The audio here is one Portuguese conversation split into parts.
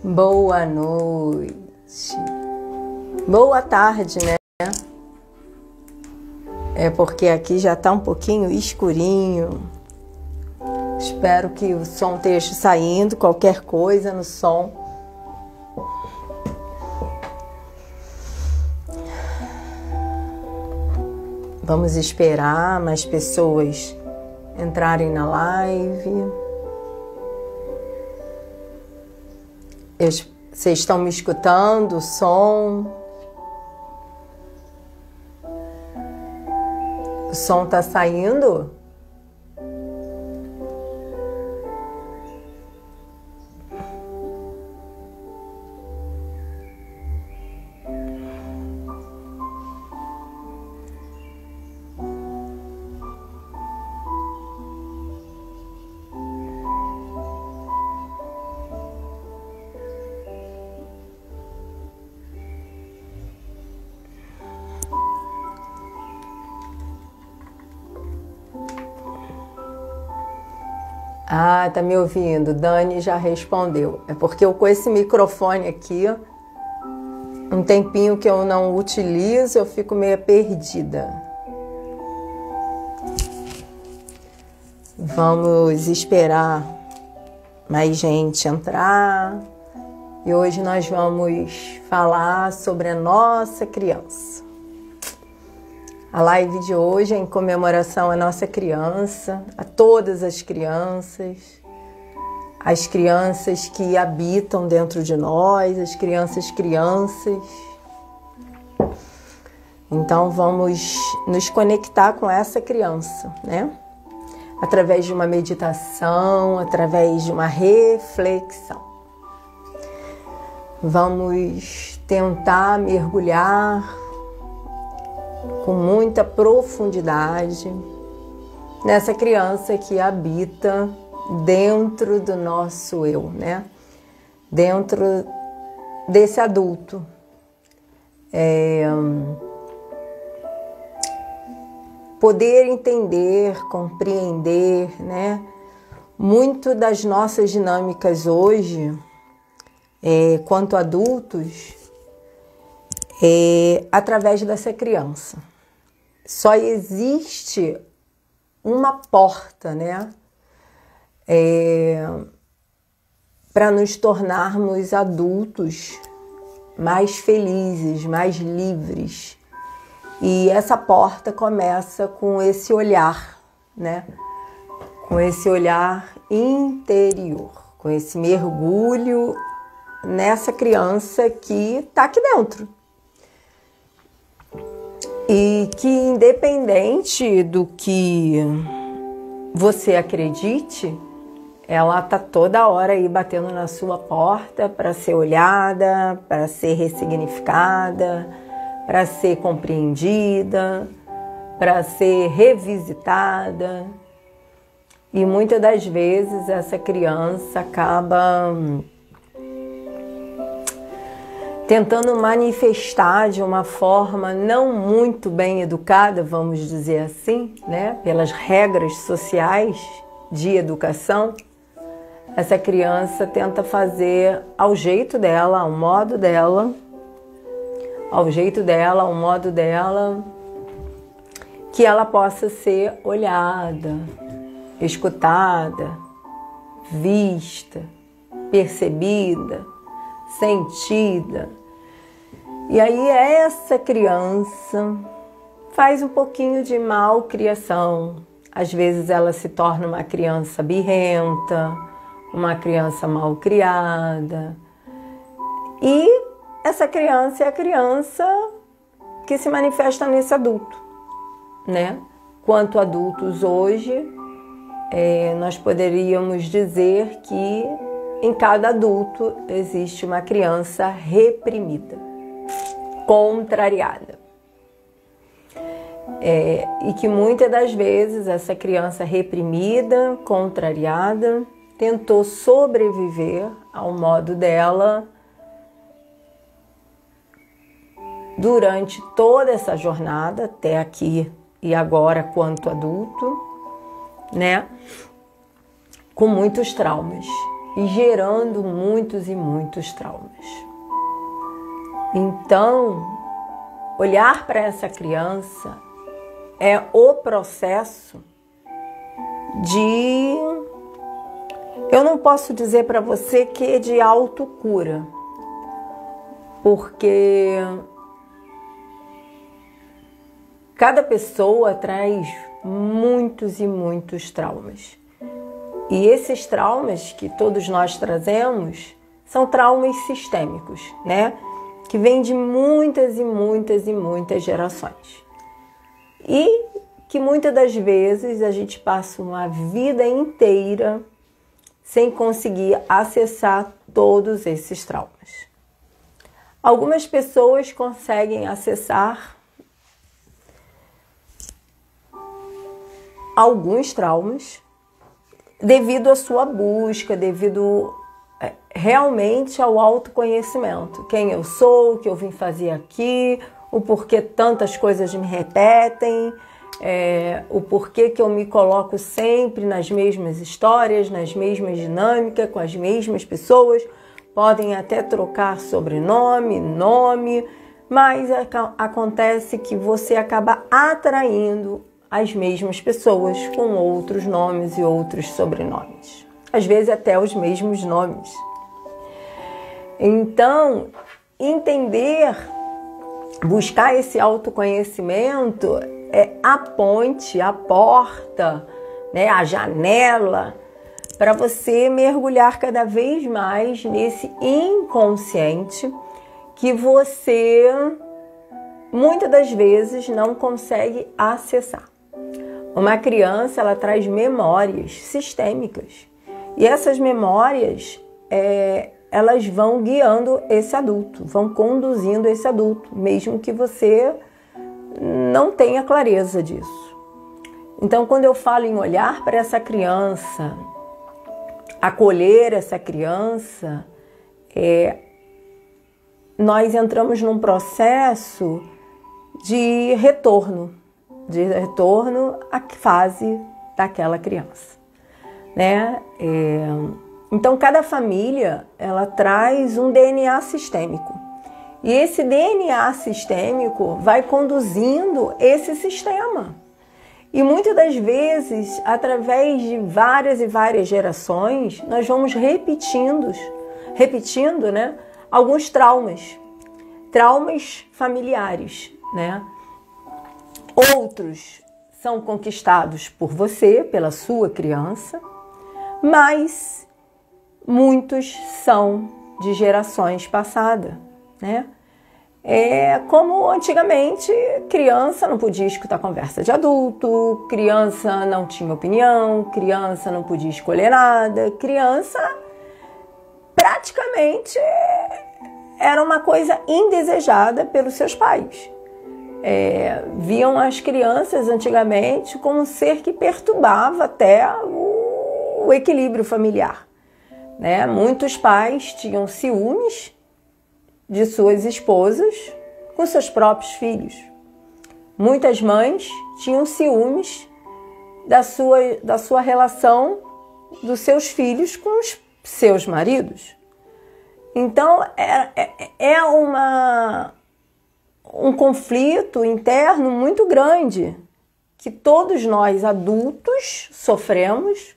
Boa noite. Boa tarde, né? É porque aqui já tá um pouquinho escurinho. Espero que o som esteja saindo, qualquer coisa no som. Vamos esperar mais pessoas entrarem na live. Vocês estão me escutando? O som? O som tá saindo? Ah, tá me ouvindo? Dani já respondeu. É porque eu com esse microfone aqui, um tempinho que eu não utilizo, eu fico meio perdida. Vamos esperar mais gente entrar. E hoje nós vamos falar sobre a nossa criança. A live de hoje é em comemoração à nossa criança, a todas as crianças que habitam dentro de nós, as crianças. Então vamos nos conectar com essa criança, né? Através de uma meditação, através de uma reflexão. Vamos tentar mergulhar com muita profundidade nessa criança que habita dentro do nosso eu, né? Dentro desse adulto. Poder entender, compreender, né? Muito das nossas dinâmicas hoje, quanto adultos, através dessa criança. Só existe uma porta, né? Para nos tornarmos adultos mais felizes, mais livres. E essa porta começa com esse olhar, né? Com esse olhar interior, com esse mergulho nessa criança que está aqui dentro. E que independente do que você acredite, ela está toda hora aí batendo na sua porta para ser olhada, para ser ressignificada, para ser compreendida, para ser revisitada. E muitas das vezes essa criança acaba tentando manifestar de uma forma não muito bem educada, vamos dizer assim, né? Pelas regras sociais de educação, essa criança tenta fazer ao jeito dela, ao modo dela, que ela possa ser olhada, escutada, vista, percebida, sentida. E aí essa criança faz um pouquinho de malcriação. Às vezes ela se torna uma criança birrenta, uma criança malcriada. E essa criança é a criança que se manifesta nesse adulto, né? Quanto adultos hoje, nós poderíamos dizer que em cada adulto existe uma criança reprimida, contrariada. E que muitas das vezes essa criança reprimida, contrariada, tentou sobreviver ao modo dela durante toda essa jornada, até aqui e agora quanto adulto, né? Com muitos traumas e gerando muitos e muitos traumas. Então, olhar para essa criança é o processo de... Eu não posso dizer para você que é de autocura, porque cada pessoa traz muitos e muitos traumas. E esses traumas que todos nós trazemos são traumas sistêmicos, né? Que vêm de muitas e muitas e muitas gerações. E que muitas das vezes a gente passa uma vida inteira sem conseguir acessar todos esses traumas. Algumas pessoas conseguem acessar alguns traumas devido à sua busca, devido realmente ao autoconhecimento. Quem eu sou, o que eu vim fazer aqui, o porquê tantas coisas me repetem, o porquê que eu me coloco sempre nas mesmas histórias, nas mesmas dinâmicas, com as mesmas pessoas. Podem até trocar sobrenome, nome, mas acontece que você acaba atraindo as mesmas pessoas com outros nomes e outros sobrenomes. Às vezes até os mesmos nomes. Então, entender, buscar esse autoconhecimento é a ponte, a porta, né, a janela para você mergulhar cada vez mais nesse inconsciente que você muitas das vezes não consegue acessar. Uma criança, ela traz memórias sistêmicas e essas memórias, elas vão guiando esse adulto, vão conduzindo esse adulto, mesmo que você não tenha clareza disso. Então, quando eu falo em olhar para essa criança, acolher essa criança, nós entramos num processo de retorno à fase daquela criança, né? Então, cada família, ela traz um DNA sistêmico. E esse DNA sistêmico vai conduzindo esse sistema. E muitas das vezes, através de várias e várias gerações, nós vamos repetindo, né, alguns traumas familiares, né? Outros são conquistados por você, pela sua criança, mas muitos são de gerações passadas, né? Como antigamente, criança não podia escutar conversa de adulto, criança não tinha opinião, criança não podia escolher nada, criança praticamente era uma coisa indesejada pelos seus pais. Viam as crianças antigamente como um ser que perturbava até o equilíbrio familiar, né? Muitos pais tinham ciúmes de suas esposas com seus próprios filhos. Muitas mães tinham ciúmes da sua relação dos seus filhos com os seus maridos. Então, é um conflito interno muito grande que todos nós adultos sofremos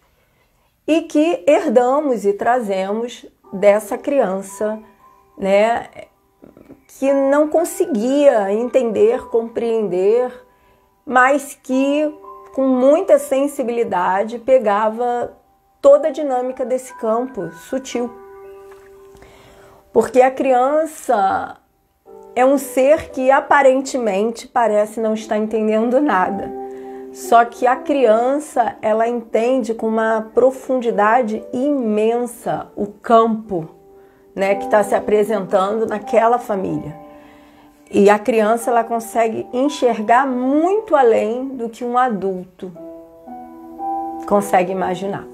e que herdamos e trazemos dessa criança, né, que não conseguia entender, compreender, mas que com muita sensibilidade pegava toda a dinâmica desse campo sutil. Porque a criança é um ser que aparentemente parece não estar entendendo nada. Só que a criança, ela entende com uma profundidade imensa o campo, né, que está se apresentando naquela família. E a criança, ela consegue enxergar muito além do que um adulto consegue imaginar.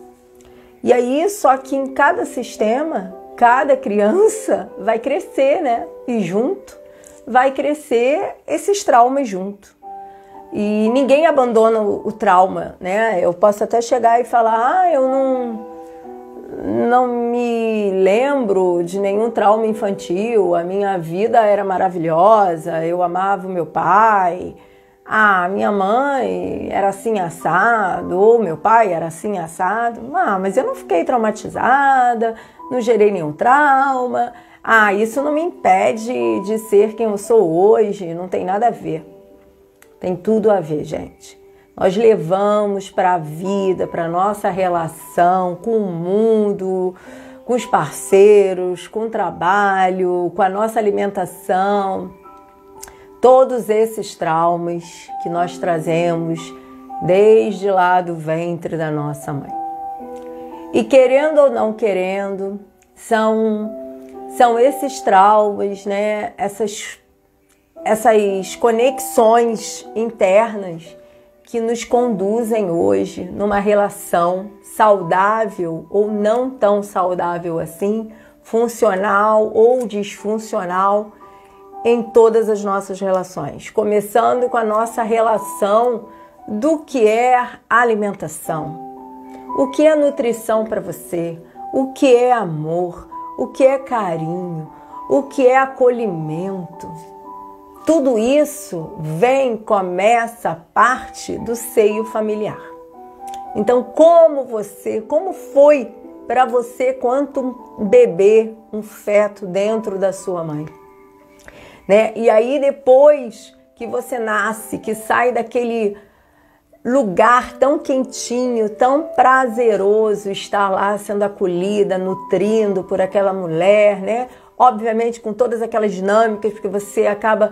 E aí, só que em cada sistema, cada criança vai crescer, né? E junto vai crescer esses traumas junto. E ninguém abandona o trauma, né? Eu posso até chegar e falar, eu não me lembro de nenhum trauma infantil, a minha vida era maravilhosa, eu amava o meu pai, minha mãe era assim assado, ou meu pai era assim assado, mas eu não fiquei traumatizada, não gerei nenhum trauma, isso não me impede de ser quem eu sou hoje, não tem nada a ver. Tem tudo a ver, gente. Nós levamos para a vida, para a nossa relação com o mundo, com os parceiros, com o trabalho, com a nossa alimentação, todos esses traumas que nós trazemos desde lá do ventre da nossa mãe. E querendo ou não querendo, são esses traumas, né? Essas conexões internas que nos conduzem hoje numa relação saudável ou não tão saudável assim, funcional ou disfuncional em todas as nossas relações. Começando com a nossa relação do que é alimentação, o que é nutrição para você, o que é amor, o que é carinho, o que é acolhimento. Tudo isso começa parte do seio familiar. Então, como foi para você quanto um bebê, um feto dentro da sua mãe? Né? E aí depois que você nasce, que sai daquele lugar tão quentinho, tão prazeroso, estar lá sendo acolhida, nutrindo por aquela mulher, né? Obviamente com todas aquelas dinâmicas, porque você acaba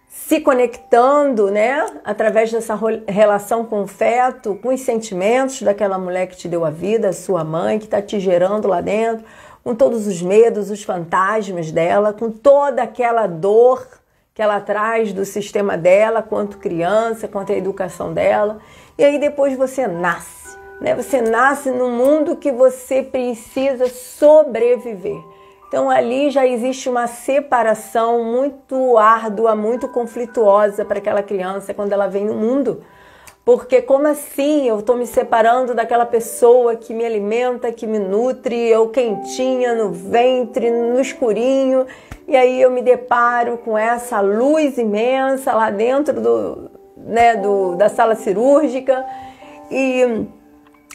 se conectando, né, através dessa relação com o feto, com os sentimentos daquela mulher que te deu a vida, a sua mãe, que está te gerando lá dentro, com todos os medos, os fantasmas dela, com toda aquela dor que ela traz do sistema dela, quanto criança, quanto a educação dela. E aí depois você nasce, né? Você nasce num mundo que você precisa sobreviver. Então ali já existe uma separação muito árdua, muito conflituosa para aquela criança quando ela vem no mundo. Porque como assim eu estou me separando daquela pessoa que me alimenta, que me nutre, eu quentinha no ventre, no escurinho, e aí eu me deparo com essa luz imensa lá dentro da sala cirúrgica. E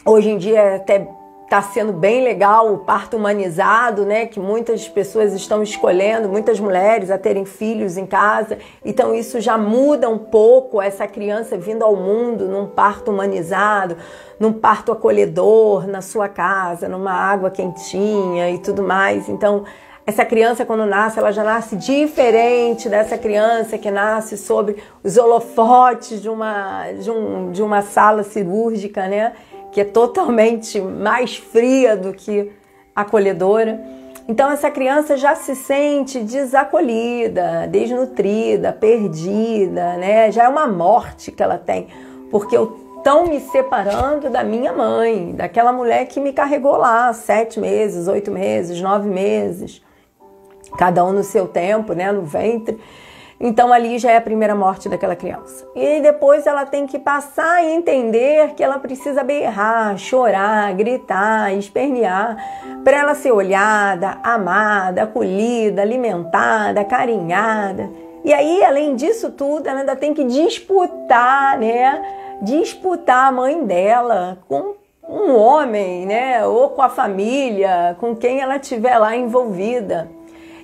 hoje em dia até está sendo bem legal o parto humanizado, né? Que muitas pessoas estão escolhendo, muitas mulheres a terem filhos em casa. Então isso já muda um pouco essa criança vindo ao mundo num parto humanizado, num parto acolhedor na sua casa, numa água quentinha e tudo mais. Então essa criança quando nasce, ela já nasce diferente dessa criança que nasce sob os holofotes de uma sala cirúrgica, né? Que é totalmente mais fria do que acolhedora. Então essa criança já se sente desacolhida, desnutrida, perdida, né? Já é uma morte que ela tem, porque eu estou me separando da minha mãe, daquela mulher que me carregou lá 7 meses, 8 meses, 9 meses, cada um no seu tempo, né? No ventre. Então ali já é a primeira morte daquela criança. E depois ela tem que passar a entender que ela precisa berrar, chorar, gritar, espernear, para ela ser olhada, amada, acolhida, alimentada, carinhada. E aí, além disso tudo, ela ainda tem que disputar, né? Disputar a mãe dela com um homem, né? Ou com a família, com quem ela estiver lá envolvida.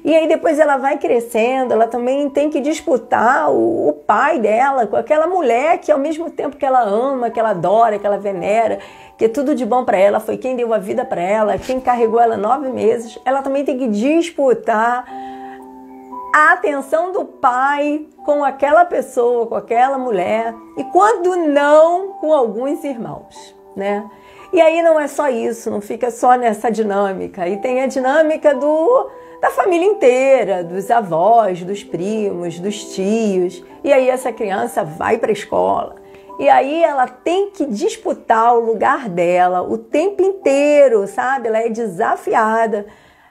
E aí depois ela vai crescendo, ela também tem que disputar o pai dela com aquela mulher que ao mesmo tempo que ela ama, que ela adora, que ela venera, que é tudo de bom para ela, foi quem deu a vida para ela, quem carregou ela 9 meses, ela também tem que disputar a atenção do pai com aquela pessoa, com aquela mulher, e quando não, com alguns irmãos, né? E aí não é só isso, não fica só nessa dinâmica, aí tem a dinâmica da família inteira, dos avós, dos primos, dos tios. E aí essa criança vai para a escola. E aí ela tem que disputar o lugar dela o tempo inteiro, sabe? Ela é desafiada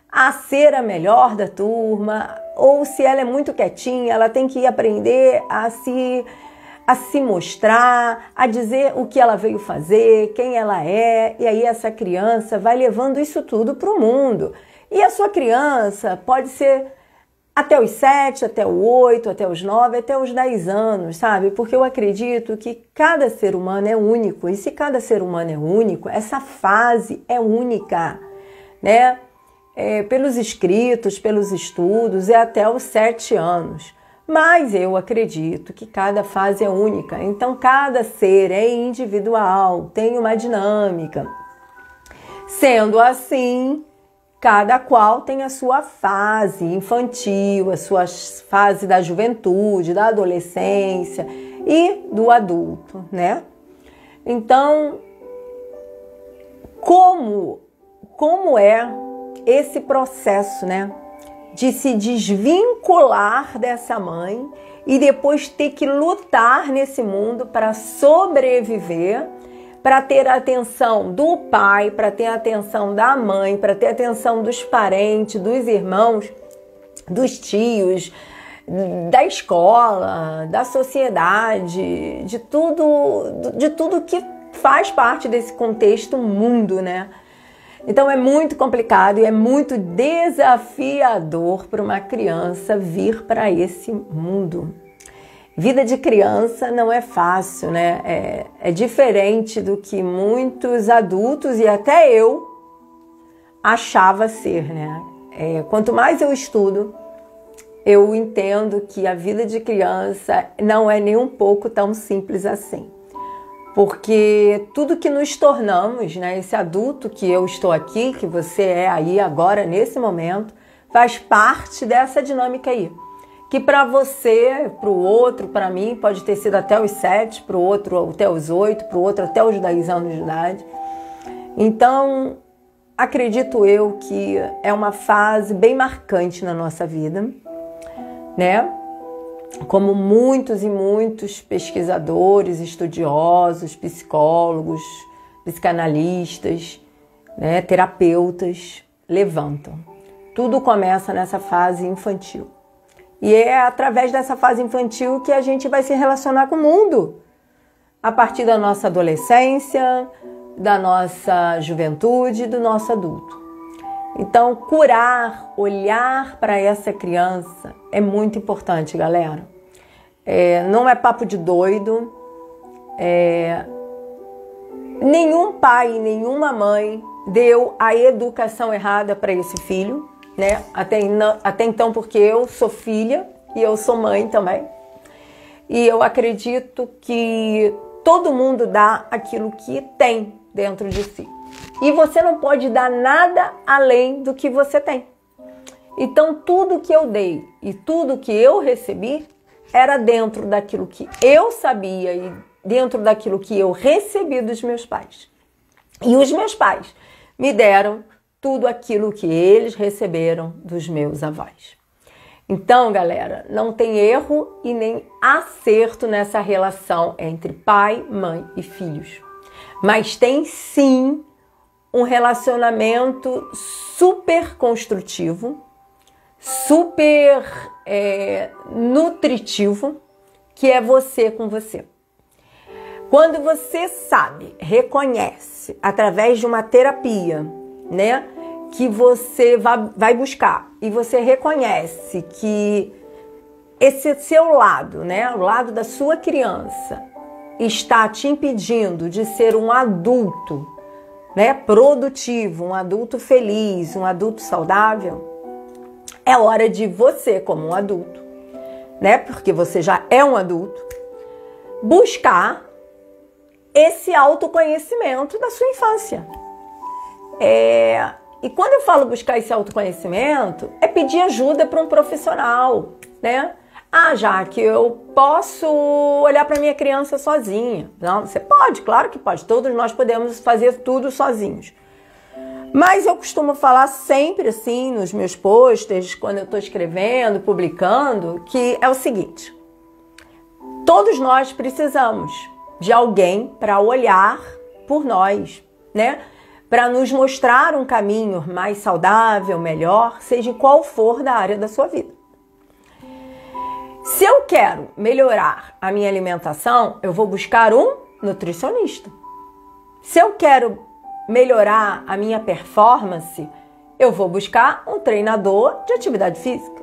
a ser a melhor da turma. Ou se ela é muito quietinha, ela tem que aprender a se mostrar, a dizer o que ela veio fazer, quem ela é. E aí essa criança vai levando isso tudo para o mundo. E a sua criança pode ser até os 7, até os 8, até os 9, até os 10 anos, sabe? Porque eu acredito que cada ser humano é único. E se cada ser humano é único, essa fase é única, né? Pelos escritos, pelos estudos, é até os 7 anos. Mas eu acredito que cada fase é única. Então, cada ser é individual, tem uma dinâmica. Sendo assim, cada qual tem a sua fase infantil, a sua fase da juventude, da adolescência e do adulto, né? Então, como é esse processo, né? De se desvincular dessa mãe e depois ter que lutar nesse mundo para sobreviver, para ter a atenção do pai, para ter a atenção da mãe, para ter a atenção dos parentes, dos irmãos, dos tios, da escola, da sociedade, de tudo que faz parte desse contexto mundo, né? Então é muito complicado e é muito desafiador para uma criança vir para esse mundo. Vida de criança não é fácil, né? É diferente do que muitos adultos e até eu achava ser, né? Quanto mais eu estudo, eu entendo que a vida de criança não é nem um pouco tão simples assim. Porque tudo que nos tornamos, né? Esse adulto que eu estou aqui, que você é aí agora, nesse momento, faz parte dessa dinâmica aí. Que para você, para o outro, para mim, pode ter sido até os 7, para o outro até os 8, para o outro até os 10 anos de idade. Então, acredito eu que é uma fase bem marcante na nossa vida, né? Como muitos e muitos pesquisadores, estudiosos, psicólogos, psicanalistas, né, terapeutas levantam. Tudo começa nessa fase infantil. E é através dessa fase infantil que a gente vai se relacionar com o mundo. A partir da nossa adolescência, da nossa juventude, do nosso adulto. Então, curar, olhar para essa criança é muito importante, galera. Não é papo de doido. Nenhum pai, nenhuma mãe deu a educação errada para esse filho, né? Até então, porque eu sou filha e eu sou mãe também. E eu acredito que todo mundo dá aquilo que tem dentro de si. E você não pode dar nada além do que você tem. Então, tudo que eu dei e tudo que eu recebi era dentro daquilo que eu sabia e dentro daquilo que eu recebi dos meus pais. E os meus pais me deram tudo aquilo que eles receberam dos meus avós. Então, galera, não tem erro e nem acerto nessa relação entre pai, mãe e filhos. Mas tem sim um relacionamento super construtivo, super nutritivo, que é você com você. Quando você sabe, reconhece, através de uma terapia, né, que você vai buscar, e você reconhece que esse seu lado, né, o lado da sua criança, está te impedindo de ser um adulto, né, produtivo, um adulto feliz, um adulto saudável, é hora de você, como um adulto, né, porque você já é um adulto, buscar esse autoconhecimento da sua infância. E quando eu falo buscar esse autoconhecimento, é pedir ajuda para um profissional, né? Já que eu posso olhar para minha criança sozinha. Não, você pode, claro que pode. Todos nós podemos fazer tudo sozinhos. Mas eu costumo falar sempre assim nos meus posts, quando eu estou escrevendo, publicando, que é o seguinte: todos nós precisamos de alguém para olhar por nós, né? Para nos mostrar um caminho mais saudável, melhor, seja qual for da área da sua vida. Se eu quero melhorar a minha alimentação, eu vou buscar um nutricionista. Se eu quero melhorar a minha performance, eu vou buscar um treinador de atividade física.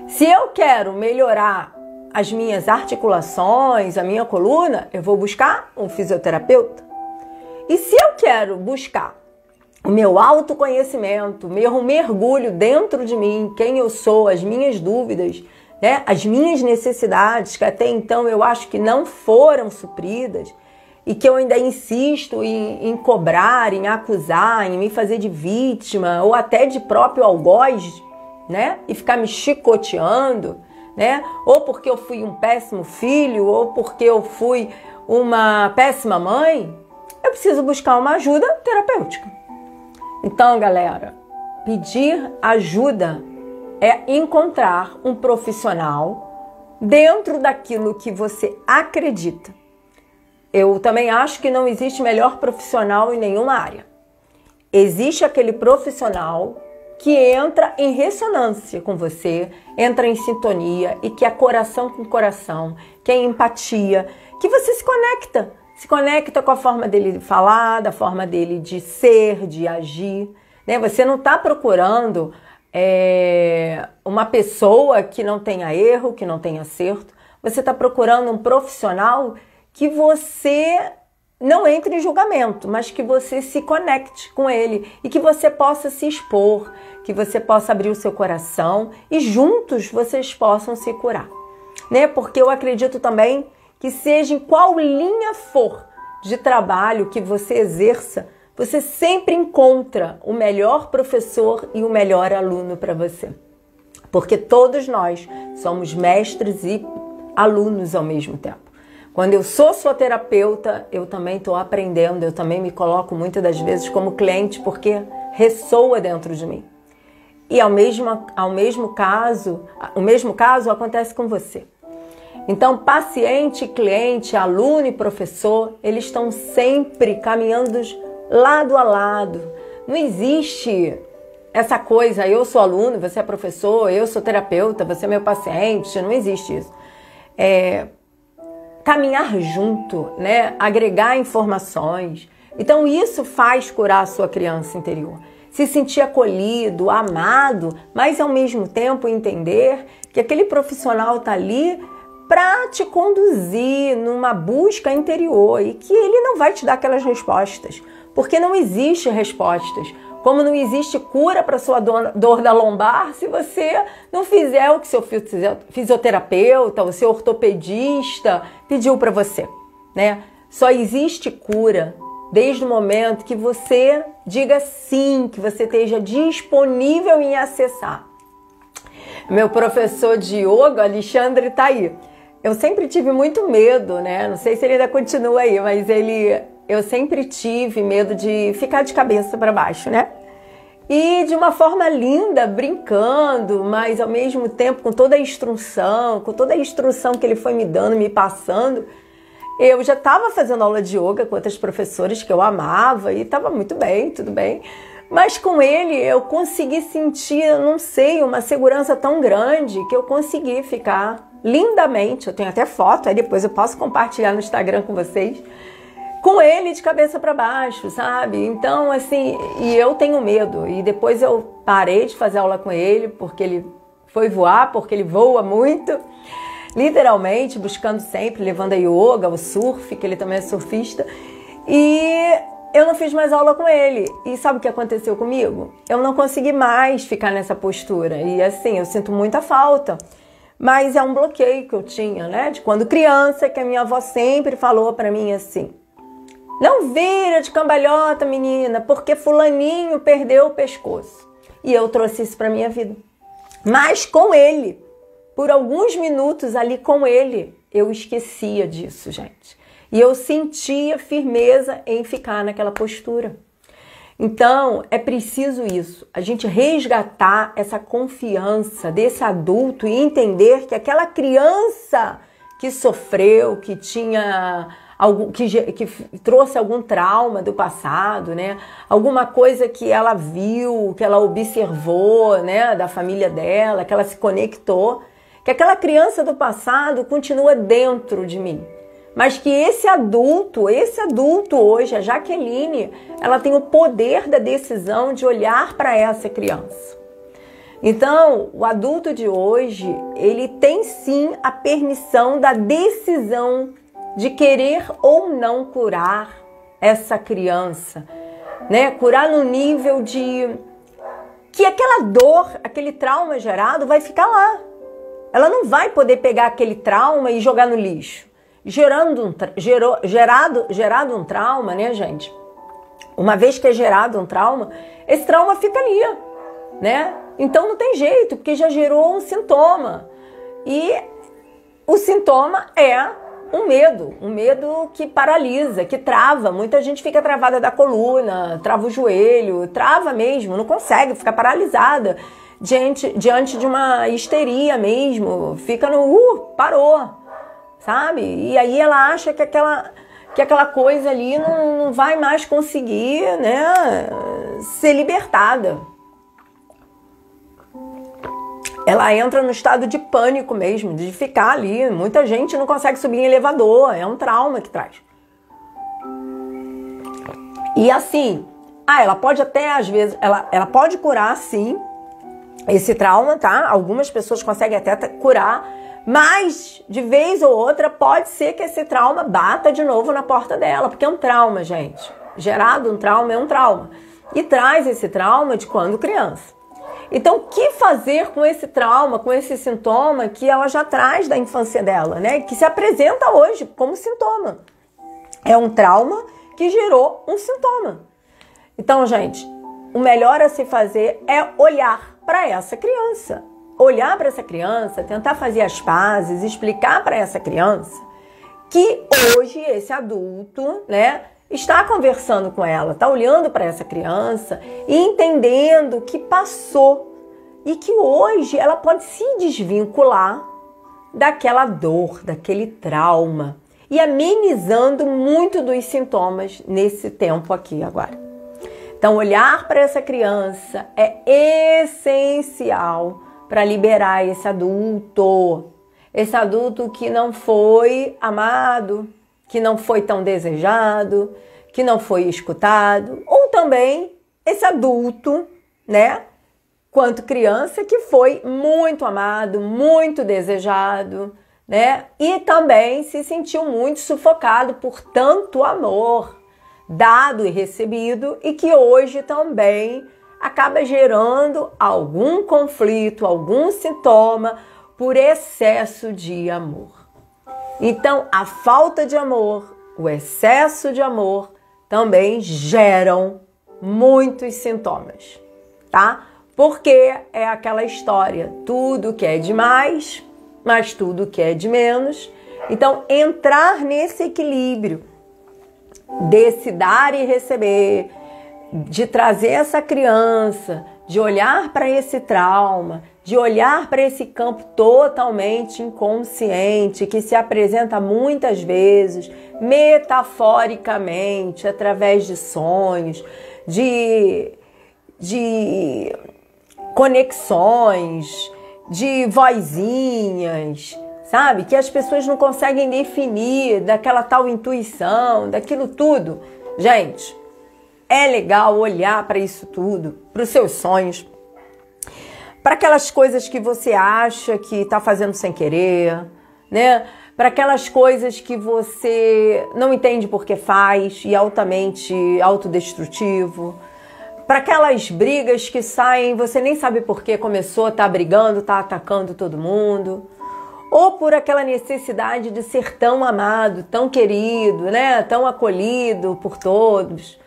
Se eu quero melhorar as minhas articulações, a minha coluna, eu vou buscar um fisioterapeuta. E se eu quero buscar o meu autoconhecimento, meu mergulho dentro de mim, quem eu sou, as minhas dúvidas, né, as minhas necessidades, que até então eu acho que não foram supridas, e que eu ainda insisto em cobrar, em acusar, em me fazer de vítima, ou até de próprio algoz, né, e ficar me chicoteando, né, ou porque eu fui um péssimo filho, ou porque eu fui uma péssima mãe, eu preciso buscar uma ajuda terapêutica. Então, galera, pedir ajuda é encontrar um profissional dentro daquilo que você acredita. Eu também acho que não existe melhor profissional em nenhuma área. Existe aquele profissional que entra em ressonância com você, entra em sintonia e que é coração com coração, que é empatia, que você se conecta com a forma dele de falar, da forma dele de ser, de agir, né? Você não está procurando uma pessoa que não tenha erro, que não tenha acerto. Você está procurando um profissional que você não entre em julgamento, mas que você se conecte com ele e que você possa se expor, que você possa abrir o seu coração e juntos vocês possam se curar, né? Porque eu acredito também que seja em qual linha for de trabalho que você exerça, você sempre encontra o melhor professor e o melhor aluno para você. Porque todos nós somos mestres e alunos ao mesmo tempo. Quando eu sou sua terapeuta, eu também estou aprendendo, eu também me coloco muitas das vezes como cliente porque ressoa dentro de mim. E o mesmo caso acontece com você. Então, paciente, cliente, aluno e professor, eles estão sempre caminhando lado a lado. Não existe essa coisa, eu sou aluno, você é professor, eu sou terapeuta, você é meu paciente, não existe isso. Caminhar junto, né? Agregar informações. Então, isso faz curar a sua criança interior. Se sentir acolhido, amado, mas ao mesmo tempo entender que aquele profissional está ali para te conduzir numa busca interior e que ele não vai te dar aquelas respostas, porque não existe respostas, como não existe cura para sua dor da lombar se você não fizer o que seu fisioterapeuta, o seu ortopedista pediu para você, né? Só existe cura desde o momento que você diga sim, que você esteja disponível em acessar. Meu professor de yoga, Alexandre, está aí. Eu sempre tive muito medo, né? Não sei se ele ainda continua aí, mas eu sempre tive medo de ficar de cabeça para baixo, né? E de uma forma linda, brincando, mas ao mesmo tempo com toda a instrução que ele foi me dando, me passando, eu já estava fazendo aula de yoga com outras professoras que eu amava e estava muito bem, tudo bem. Mas com ele eu consegui sentir, não sei, uma segurança tão grande que eu consegui ficar lindamente. Eu tenho até foto, aí depois eu posso compartilhar no Instagram com vocês, com ele de cabeça para baixo, sabe? Então, assim, e eu tenho medo. E depois eu parei de fazer aula com ele, porque ele foi voar, porque ele voa muito, literalmente, buscando sempre, levando a yoga, o surf, que ele também é surfista. E eu não fiz mais aula com ele. E sabe o que aconteceu comigo? Eu não consegui mais ficar nessa postura. E assim, eu sinto muita falta. Mas é um bloqueio que eu tinha, né? De quando criança, que a minha avó sempre falou pra mim assim: não vira de cambalhota, menina, porque fulaninho perdeu o pescoço. E eu trouxe isso pra minha vida. Mas com ele, por alguns minutos ali com ele, eu esquecia disso, gente. E eu sentia firmeza em ficar naquela postura. Então, é preciso isso, a gente resgatar essa confiança desse adulto e entender que aquela criança que sofreu, que tinha algo, que trouxe algum trauma do passado, né? Alguma coisa que ela viu, que ela observou, né? Da família dela, que ela se conectou, que aquela criança do passado continua dentro de mim. Mas que esse adulto hoje, a Jaqueline, ela tem o poder da decisão de olhar para essa criança. Então, o adulto de hoje, ele tem sim a permissão da decisão de querer ou não curar essa criança, né? Curar no nível de que aquela dor, aquele trauma gerado vai ficar lá. Ela não vai poder pegar aquele trauma e jogar no lixo. Gerado um trauma, né, gente? Uma vez que é gerado um trauma, esse trauma fica ali, né? Então não tem jeito, porque já gerou um sintoma. E o sintoma é um medo que paralisa, que trava. Muita gente fica travada da coluna, trava o joelho, trava mesmo, não consegue, fica paralisada diante de uma histeria mesmo, fica no parou. Sabe? E aí ela acha que aquela coisa ali não vai mais conseguir, né, ser libertada. Ela entra no estado de pânico mesmo, de ficar ali. Muita gente não consegue subir em elevador, é um trauma que traz. E assim, ela pode até, às vezes, ela pode curar, sim, esse trauma, tá? Algumas pessoas conseguem até curar, mas, de vez ou outra, pode ser que esse trauma bata de novo na porta dela, porque é um trauma, gente. Gerado um trauma é um trauma. E traz esse trauma de quando criança. Então, o que fazer com esse trauma, com esse sintoma que ela já traz da infância dela, né? Que se apresenta hoje como sintoma. É um trauma que gerou um sintoma. Então, gente, o melhor a se fazer é olhar para essa criança. Olhar para essa criança, tentar fazer as pazes, explicar para essa criança que hoje esse adulto, né, está conversando com ela, está olhando para essa criança e entendendo que passou e que hoje ela pode se desvincular daquela dor, daquele trauma e amenizando muito dos sintomas nesse tempo aqui agora. Então, olhar para essa criança é essencial para liberar esse adulto que não foi amado, que não foi tão desejado, que não foi escutado, ou também esse adulto, né, quanto criança, que foi muito amado, muito desejado, né, e também se sentiu muito sufocado por tanto amor dado e recebido e que hoje também acaba gerando algum conflito, algum sintoma por excesso de amor. Então, a falta de amor, o excesso de amor também geram muitos sintomas, tá? Porque é aquela história, tudo que é demais, mas tudo que é de menos. Então, entrar nesse equilíbrio desse dar e receber, de trazer essa criança, de olhar para esse trauma, de olhar para esse campo totalmente inconsciente, que se apresenta muitas vezes, metaforicamente, através de sonhos, de de conexões, de vozinhas, sabe? Que as pessoas não conseguem definir, daquela tal intuição, daquilo tudo. Gente, é legal olhar para isso tudo, para os seus sonhos, para aquelas coisas que você acha que está fazendo sem querer, né? Para aquelas coisas que você não entende por que faz e é altamente autodestrutivo. Para aquelas brigas que saem, você nem sabe por que começou, tá brigando, tá atacando todo mundo. Ou por aquela necessidade de ser tão amado, tão querido, né? Tão acolhido por todos.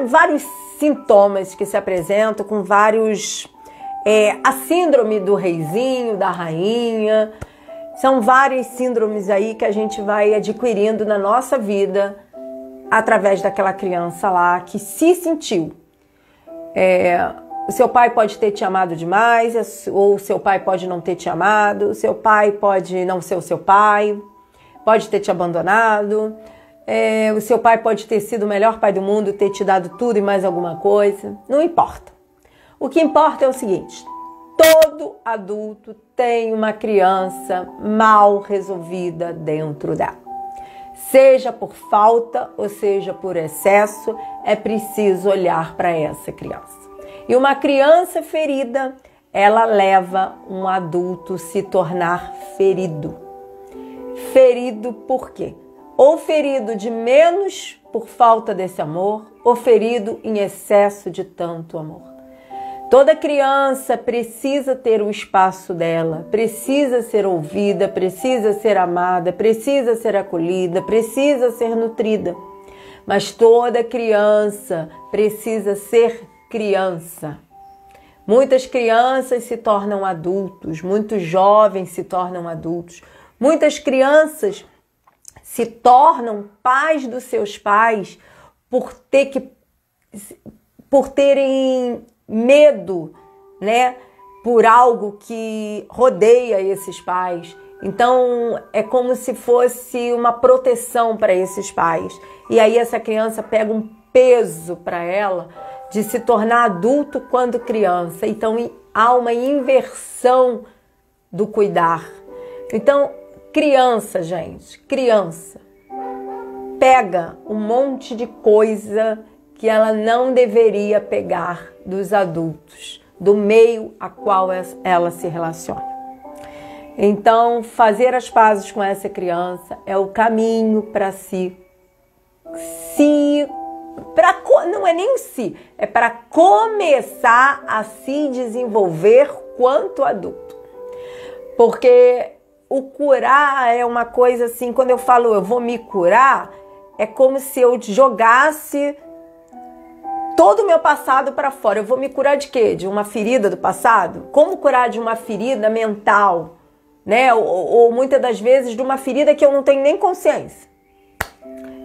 Vários sintomas que se apresentam com vários... a síndrome do reizinho, da rainha. São várias síndromes aí que a gente vai adquirindo na nossa vida através daquela criança lá que se sentiu. O seu pai pode ter te amado demais, ou o seu pai pode não ter te amado, o seu pai pode não ser o seu pai, pode ter te abandonado, o seu pai pode ter sido o melhor pai do mundo, ter te dado tudo e mais alguma coisa, não importa. O que importa é o seguinte: todo adulto tem uma criança mal resolvida dentro dela. Seja por falta ou seja por excesso, é preciso olhar para essa criança. E uma criança ferida, ela leva um adulto se tornar ferido. Ferido por quê? Ou ferido de menos por falta desse amor, ou ferido em excesso de tanto amor. Toda criança precisa ter o espaço dela, precisa ser ouvida, precisa ser amada, precisa ser acolhida, precisa ser nutrida. Mas toda criança precisa ser criança. Muitas crianças se tornam adultos, muitos jovens se tornam adultos, muitas crianças se tornam pais dos seus pais por terem medo, né, por algo que rodeia esses pais. Então é como se fosse uma proteção para esses pais. E aí essa criança pega um peso para ela de se tornar adulto quando criança. Então há uma inversão do cuidar. Então criança, gente, criança pega um monte de coisa que ela não deveria pegar dos adultos, do meio a qual ela se relaciona. Então, fazer as pazes com essa criança é o caminho para não é nem é para começar a se desenvolver quanto adulto. Porque o curar é uma coisa assim, quando eu falo eu vou me curar, é como se eu jogasse todo o meu passado para fora. Eu vou me curar de quê? De uma ferida do passado? Como curar de uma ferida mental? Né? Ou muitas das vezes de uma ferida que eu não tenho nem consciência.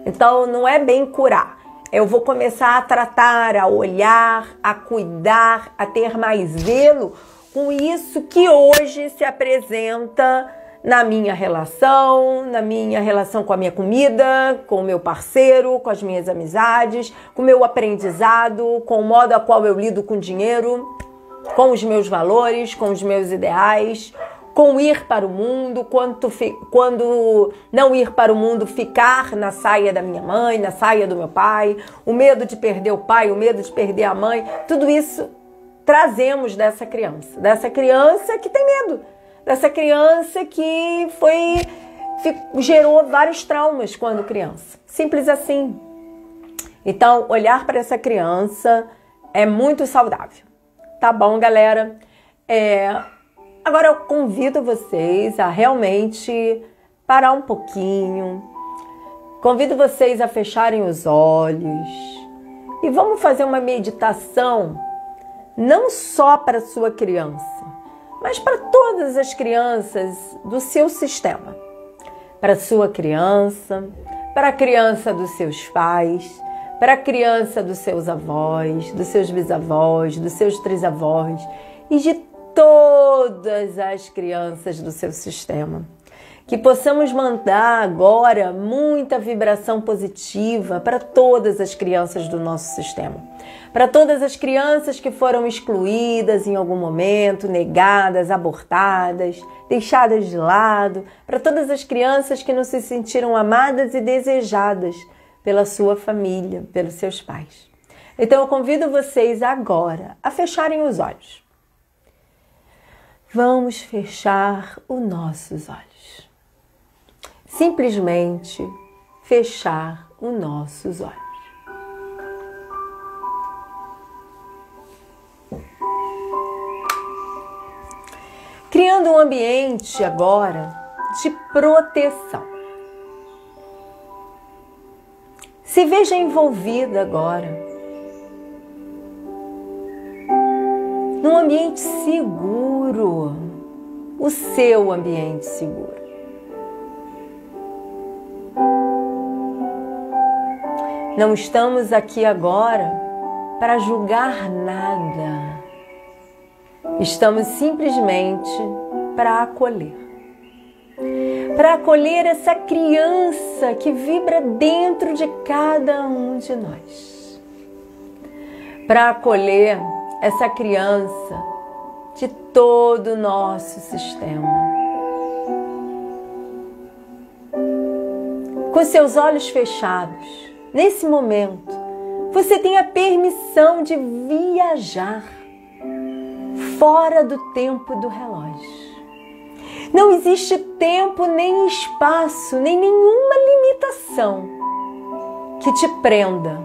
Então não é bem curar. Eu vou começar a tratar, a olhar, a cuidar, a ter mais zelo com isso que hoje se apresenta na minha relação com a minha comida, com o meu parceiro, com as minhas amizades, com o meu aprendizado, com o modo a qual eu lido com o dinheiro, com os meus valores, com os meus ideais, com ir para o mundo, quando não ir para o mundo, ficar na saia da minha mãe, na saia do meu pai, o medo de perder o pai, o medo de perder a mãe, tudo isso trazemos dessa criança que tem medo. Dessa criança que gerou vários traumas quando criança. Simples assim. Então, olhar para essa criança é muito saudável. Tá bom, galera? Agora eu convido vocês a realmente parar um pouquinho. Convido vocês a fecharem os olhos. E vamos fazer uma meditação não só para a sua criança, mas para todas as crianças do seu sistema. Para a sua criança, para a criança dos seus pais, para a criança dos seus avós, dos seus bisavós, dos seus trisavós e de todas as crianças do seu sistema. Que possamos mandar agora muita vibração positiva para todas as crianças do nosso sistema. Para todas as crianças que foram excluídas em algum momento, negadas, abortadas, deixadas de lado. Para todas as crianças que não se sentiram amadas e desejadas pela sua família, pelos seus pais. Então eu convido vocês agora a fecharem os olhos. Vamos fechar os nossos olhos. Simplesmente fechar os nossos olhos. Criando um ambiente agora de proteção. Se veja envolvida agora num ambiente seguro, o seu ambiente seguro. Não estamos aqui agora para julgar nada. Estamos simplesmente para acolher. Para acolher essa criança que vibra dentro de cada um de nós. Para acolher essa criança de todo o nosso sistema. Com seus olhos fechados, nesse momento, você tem a permissão de viajar fora do tempo do relógio. Não existe tempo, nem espaço, nem nenhuma limitação que te prenda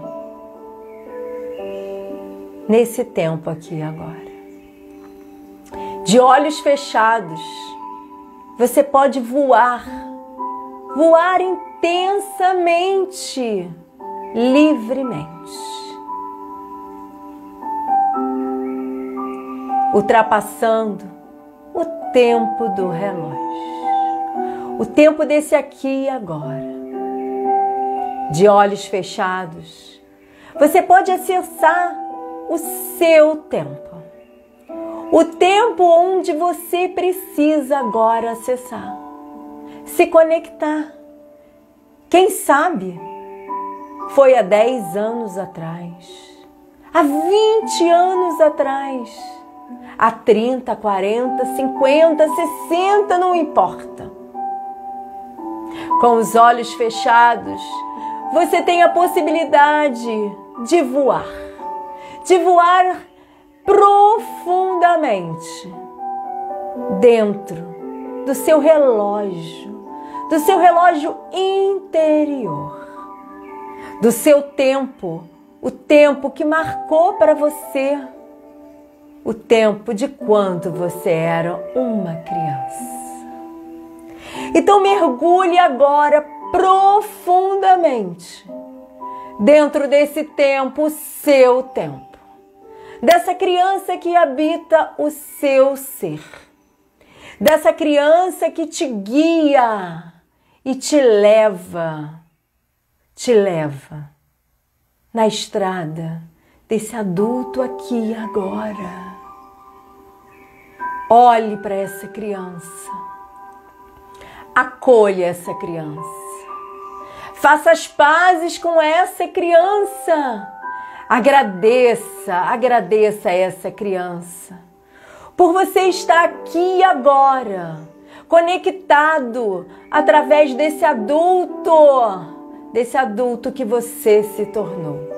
nesse tempo aqui e agora. De olhos fechados, você pode voar intensamente, livremente, ultrapassando o tempo do relógio, o tempo desse aqui e agora. De olhos fechados, você pode acessar o seu tempo, o tempo onde você precisa agora acessar, se conectar. Quem sabe foi há 10 anos atrás, há 20 anos atrás, há 30, 40, 50, 60, não importa. Com os olhos fechados, você tem a possibilidade de voar profundamente dentro do seu relógio interior, do seu tempo, o tempo que marcou para você, o tempo de quando você era uma criança. Então mergulhe agora profundamente dentro desse tempo, o seu tempo, dessa criança que habita o seu ser, dessa criança que te guia e te leva na estrada desse adulto aqui e agora. Olhe para essa criança, acolha essa criança, faça as pazes com essa criança, agradeça a essa criança por você estar aqui agora, conectado através desse adulto que você se tornou.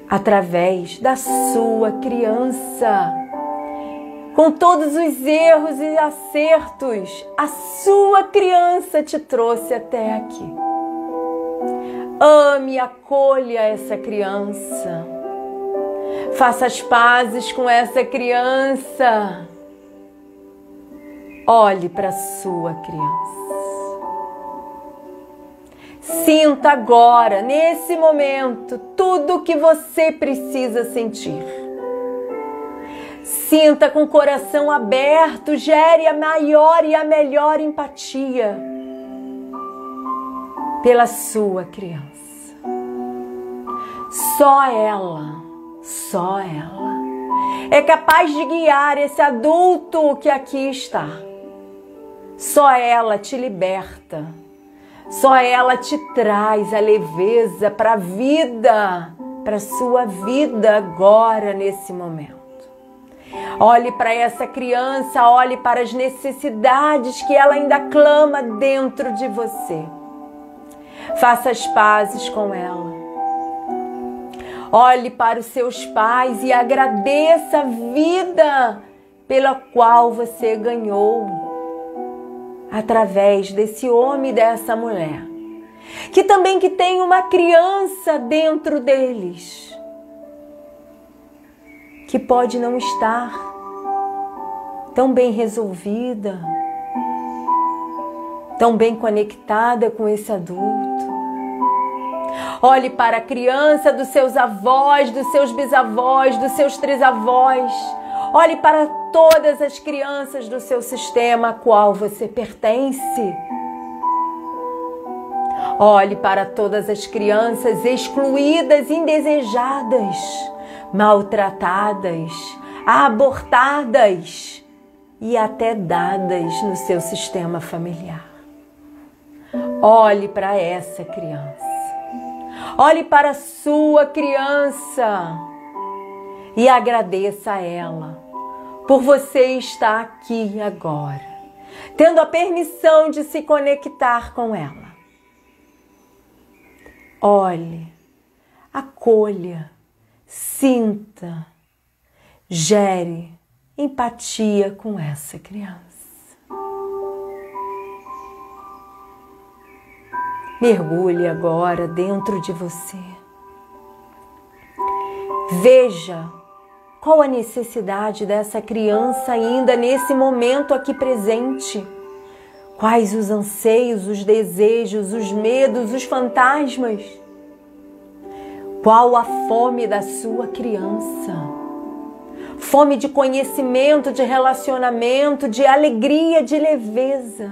Através da sua criança, com todos os erros e acertos, a sua criança te trouxe até aqui. Ame e acolha essa criança. Faça as pazes com essa criança. Olhe para a sua criança. Sinta agora, nesse momento, tudo o que você precisa sentir. Sinta com o coração aberto, gere a maior e a melhor empatia pela sua criança. Só ela é capaz de guiar esse adulto que aqui está Só ela te liberta. Só ela te traz a leveza para a vida, para a sua vida agora, nesse momento. Olhe para essa criança, olhe para as necessidades que ela ainda clama dentro de você. Faça as pazes com ela. Olhe para os seus pais e agradeça a vida pela qual você ganhou através desse homem e dessa mulher, que também tem uma criança dentro deles, que pode não estar tão bem resolvida, tão bem conectada com esse adulto. Olhe para a criança dos seus avós, dos seus bisavós, dos seus trisavós. Olhe para todas as crianças do seu sistema a qual você pertence. Olhe para todas as crianças excluídas, indesejadas, maltratadas, abortadas e até dadas no seu sistema familiar. Olhe para essa criança. Olhe para a sua criança e agradeça a ela por você estar aqui agora, tendo a permissão de se conectar com ela. Olhe, acolha, sinta, gere empatia com essa criança. Mergulhe agora dentro de você. Veja qual a necessidade dessa criança ainda nesse momento aqui presente. Quais os anseios, os desejos, os medos, os fantasmas. Qual a fome da sua criança? Fome de conhecimento, de relacionamento, de alegria, de leveza.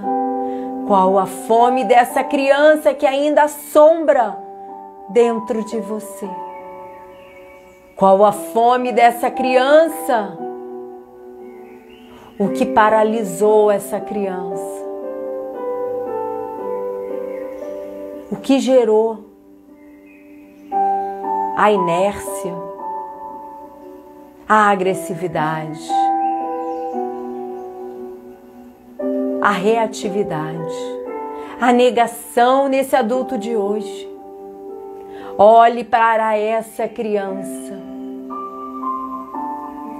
Qual a fome dessa criança que ainda assombra dentro de você? Qual a fome dessa criança? O que paralisou essa criança? O que gerou a inércia, a agressividade, a reatividade, a negação nesse adulto de hoje? Olhe para essa criança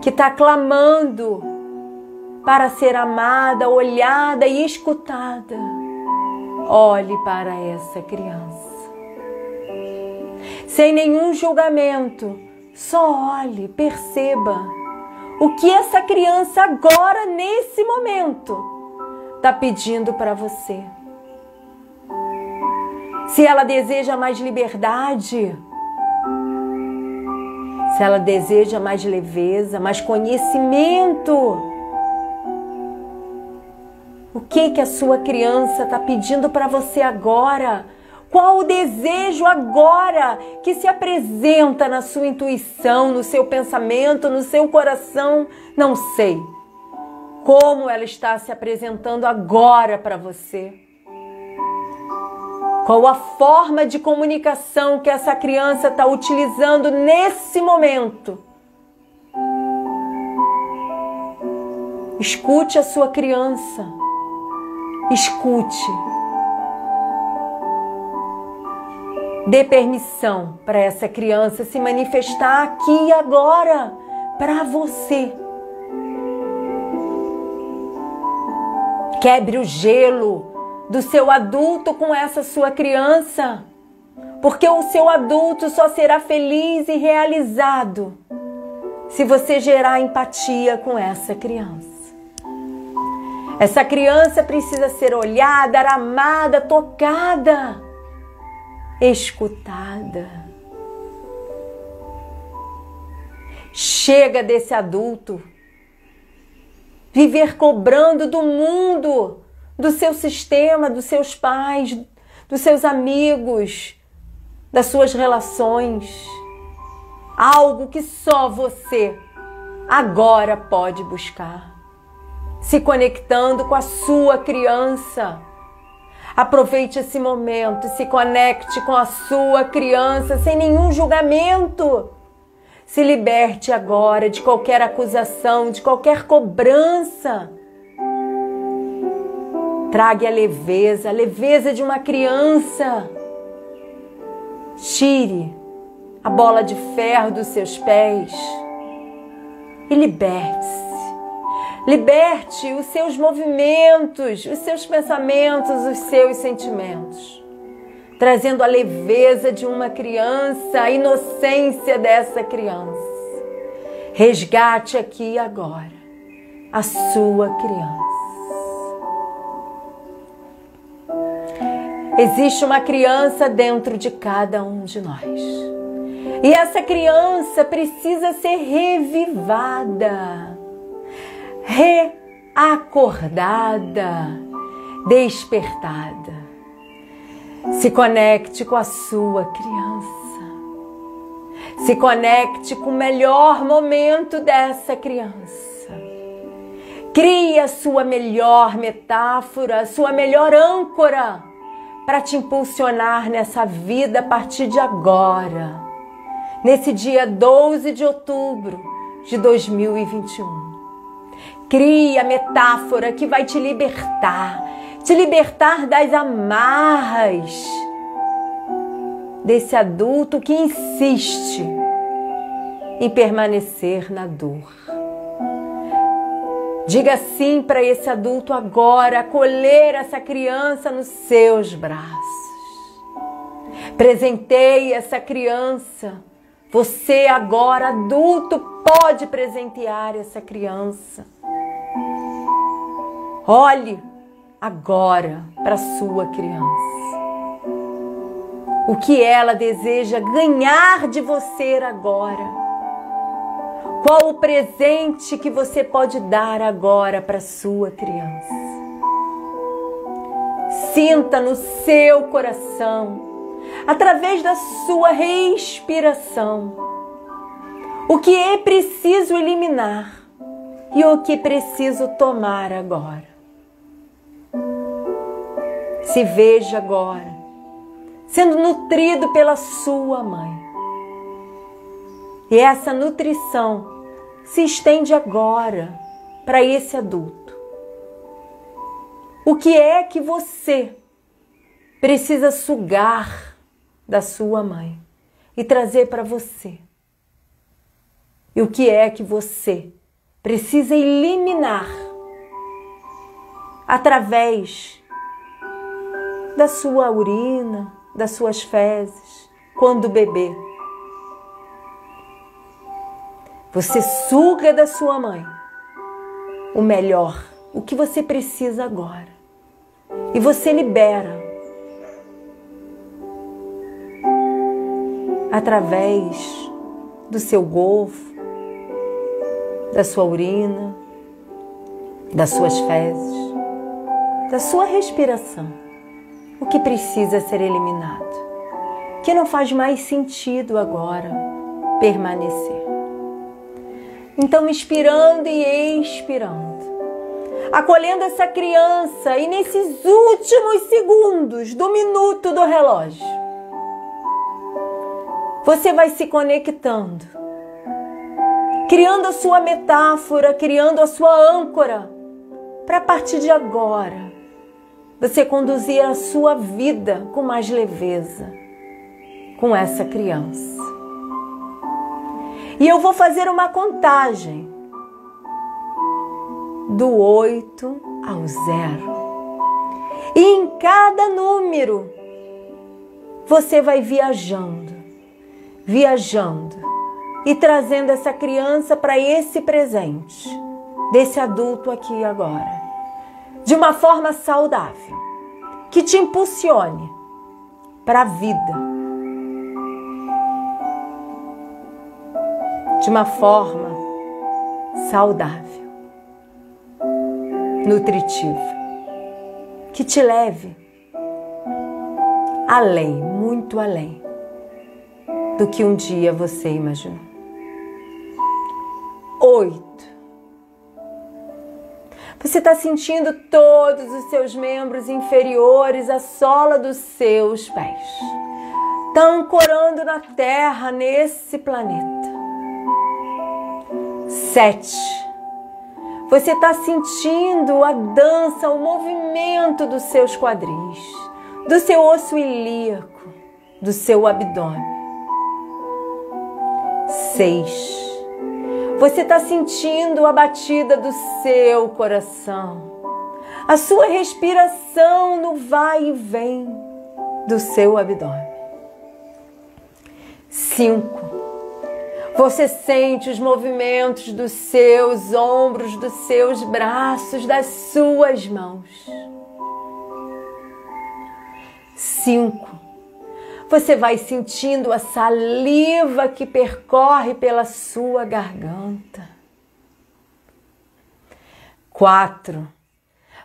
que está clamando para ser amada, olhada e escutada. Olhe para essa criança. Sem nenhum julgamento, só olhe, perceba o que essa criança agora, nesse momento, está pedindo para você. Se ela deseja mais liberdade, se ela deseja mais leveza, mais conhecimento, o que a sua criança está pedindo para você agora? Qual o desejo agora que se apresenta na sua intuição, no seu pensamento, no seu coração? Não sei. Como ela está se apresentando agora para você? Qual a forma de comunicação que essa criança está utilizando nesse momento? Escute a sua criança. Escute. Dê permissão para essa criança se manifestar aqui e agora para você. Quebre o gelo do seu adulto com essa sua criança, porque o seu adulto só será feliz e realizado se você gerar empatia com essa criança. Essa criança precisa ser olhada, amada, tocada, escutada. Chega desse adulto viver cobrando do mundo, do seu sistema, dos seus pais, dos seus amigos, das suas relações. Algo que só você agora pode buscar. se conectando com a sua criança. Aproveite esse momento, se conecte com a sua criança sem nenhum julgamento. Se liberte agora de qualquer acusação, de qualquer cobrança. Traga a leveza de uma criança. Tire a bola de ferro dos seus pés e liberte-se. Liberte os seus movimentos, os seus pensamentos, os seus sentimentos, trazendo a leveza de uma criança, a inocência dessa criança. Resgate aqui e agora a sua criança. Existe uma criança dentro de cada um de nós. E essa criança precisa ser revivada, reacordada, despertada. Se conecte com a sua criança. Se conecte com o melhor momento dessa criança. Crie a sua melhor metáfora, a sua melhor âncora para te impulsionar nessa vida a partir de agora. Nesse dia 12 de outubro de 2021. Crie a metáfora que vai te libertar das amarras desse adulto que insiste em permanecer na dor. Diga sim para esse adulto agora, acolher essa criança nos seus braços. Presenteie essa criança. Você agora, adulto, pode presentear essa criança. Olhe agora para a sua criança. O que ela deseja ganhar de você agora? Qual o presente que você pode dar agora para a sua criança? Sinta no seu coração, através da sua respiração, o que é preciso eliminar e o que preciso tomar agora. Se veja agora sendo nutrido pela sua mãe. E essa nutrição se estende agora para esse adulto. O que é que você precisa sugar da sua mãe e trazer para você? E o que é que você precisa eliminar através da sua urina, das suas fezes, quando bebê? Você suga da sua mãe o melhor, o que você precisa agora. E você libera através do seu golfo, da sua urina, das suas fezes, da sua respiração, o que precisa ser eliminado, que não faz mais sentido agora permanecer. Então, inspirando e expirando, acolhendo essa criança e nesses últimos segundos do minuto do relógio, você vai se conectando, criando a sua metáfora, criando a sua âncora, para a partir de agora, você conduzir a sua vida com mais leveza, com essa criança. E eu vou fazer uma contagem do 8 ao 0. E em cada número, você vai viajando e trazendo essa criança para esse presente, desse adulto aqui agora, de uma forma saudável, que te impulsione para a vida, de uma forma saudável, nutritiva, que te leve além, muito além do que um dia você imaginou. 8. Você está sentindo todos os seus membros inferiores, a sola dos seus pés. Está ancorando na Terra, nesse planeta. 7. Você está sentindo a dança, o movimento dos seus quadris, do seu osso ilíaco, do seu abdômen. 6. Você está sentindo a batida do seu coração, a sua respiração no vai e vem do seu abdômen. 5. Você sente os movimentos dos seus ombros, dos seus braços, das suas mãos. 5. Você vai sentindo a saliva que percorre pela sua garganta. 4.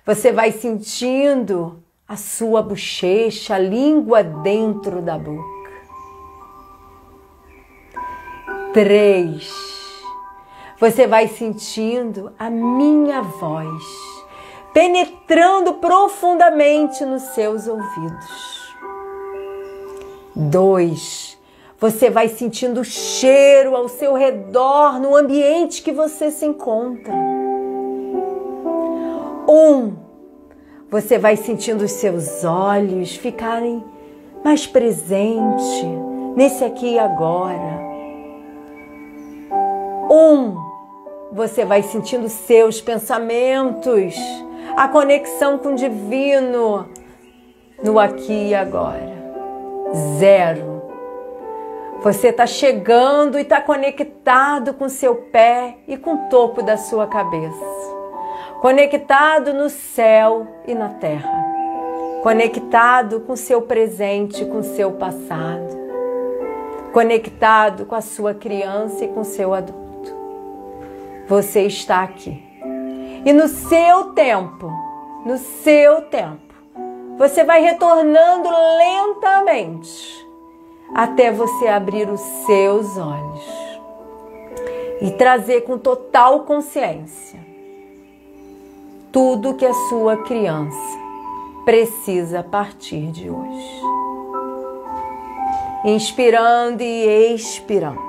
Você vai sentindo a sua bochecha, a língua dentro da boca. 3. Você vai sentindo a minha voz penetrando profundamente nos seus ouvidos. 2. Você vai sentindo o cheiro ao seu redor no ambiente que você se encontra. 1. Você vai sentindo os seus olhos ficarem mais presentes nesse aqui e agora. 1. Você vai sentindo seus pensamentos, a conexão com o divino no aqui e agora. 0. Você está chegando e está conectado com seu pé e com o topo da sua cabeça. Conectado no céu e na terra. Conectado com seu presente, com seu passado. Conectado com a sua criança e com seu adulto. Você está aqui. E no seu tempo, você vai retornando lentamente até você abrir os seus olhos e trazer com total consciência tudo que a sua criança precisa a partir de hoje. Inspirando e expirando.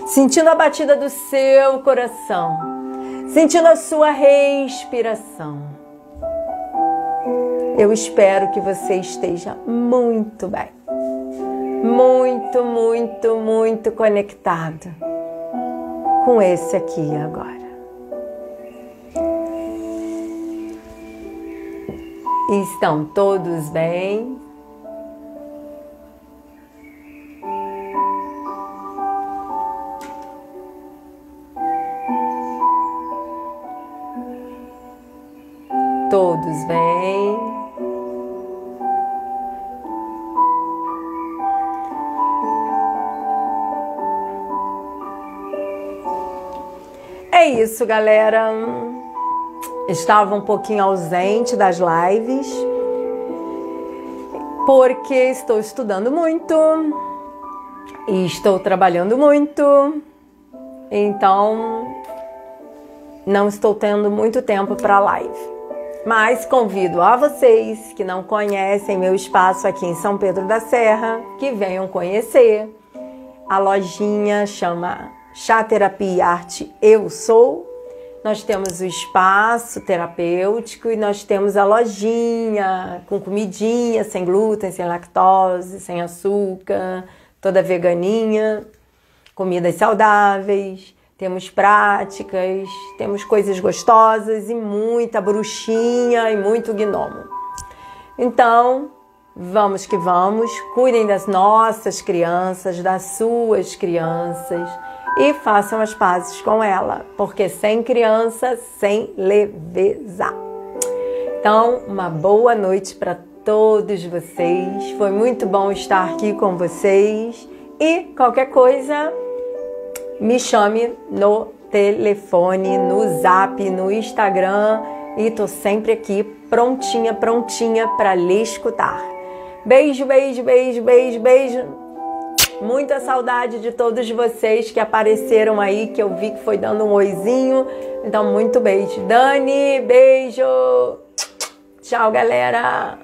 Sentindo a batida do seu coração, sentindo a sua respiração. Eu espero que você esteja muito bem, muito conectado com esse aqui e agora. Estão todos bem? Todos bem? É isso, galera. Estava um pouquinho ausente das lives porque estou estudando muito e estou trabalhando muito, então não estou tendo muito tempo para live. Mas convido a vocês que não conhecem meu espaço aqui em São Pedro da Serra, que venham conhecer. A lojinha chama Chá Terapia e Arte Eu Sou. Nós temos o espaço terapêutico e nós temos a lojinha com comidinha, sem glúten, sem lactose, sem açúcar, toda veganinha, comidas saudáveis. Temos práticas, temos coisas gostosas e muita bruxinha e muito gnomo. Então, vamos que vamos, cuidem das nossas crianças, das suas crianças e façam as pazes com ela, porque sem criança, sem leveza. Então, uma boa noite para todos vocês, foi muito bom estar aqui com vocês e qualquer coisa, me chame no telefone, no zap, no Instagram e tô sempre aqui prontinha para lhe escutar. Beijo. Muita saudade de todos vocês que apareceram aí, que eu vi que foi dando um oizinho. Então, muito beijo. Dani, beijo. Tchau, galera.